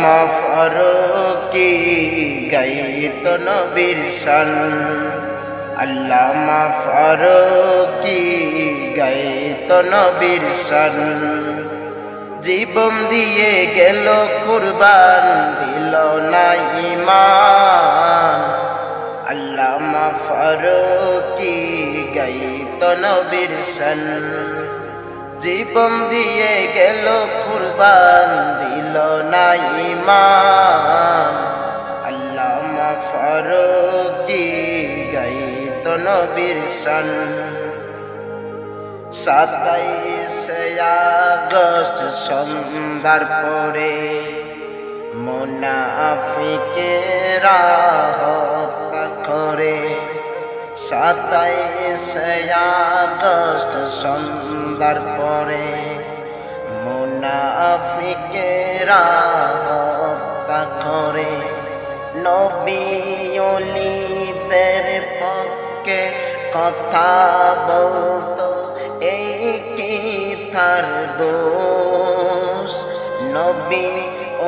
আল্লামা ফারুকী গাইত নবীর শান, আল্লামা ফারুকী গাইত নবীর শান। জীবন দিয়ে গেল কুরবান, দিল না ঈমান। আল্লামা ফারুকী গাইত নবীর শান। জীবন দিয়ে গেল কুরবান, দিল না ঈমান। আল্লামা ফারুকী গাইত নবীর শান। 27শে আগস্ট সন্ধ্যার পরে মুনাফিকেরা হত্যা করে। 27শে আগস্ট সন্ধ্যার পরে মুনাফিকেরা হত্যা করে। নবী ওলিদের পক্ষে কথা বলতো, এই কি তার দোষ? নবী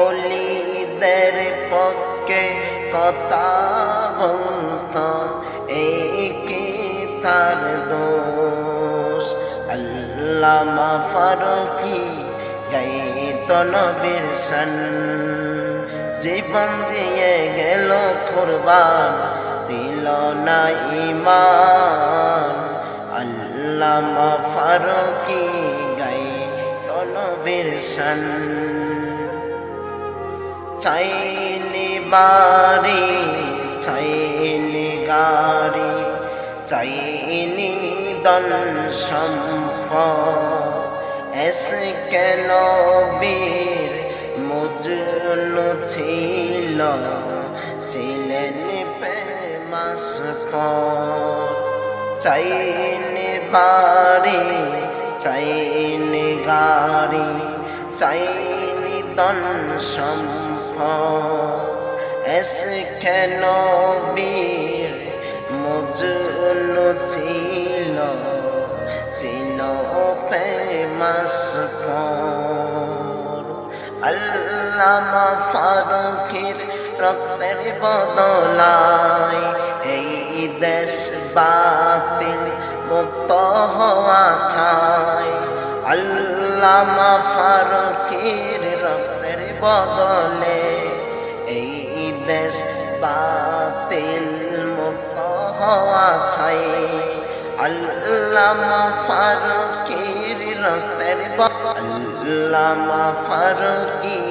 ওলিদের পক্ষে কথা বলতো, এই কি তার দোষ? আল্লামা ফারুকী গাইত নবীর শান। জীবন দিয়ে গেল কুরবান, দিল না ঈমান। আল্লামা ফারুকী গাইত নবীর শান। চাইনি বাড়ি, চাইনি গাড়ি, চাইনি ধন সম্পদ, এসকে নবীর মজনু ছিল, ছিলেন প্রেমাস্পদ। চাইনি বাড়ি, চাইনি গাড়ি, চাইনি ধন সম্পদ, এসকে নবীর মজনু ছিল, ছিল প্রেমাস্পদ। আল্লামা ফারুকীর রক্তের বদলায় এই দেশ বাতিল মুক্ত হওয়া চায়। আল্লামা ফারুকীর রক্তের বদলে এই দেশ বাতিল মুক্ত হওয়া চাই। আল্লামা ফারুকীর রক্তের আল্লামা ফারুকী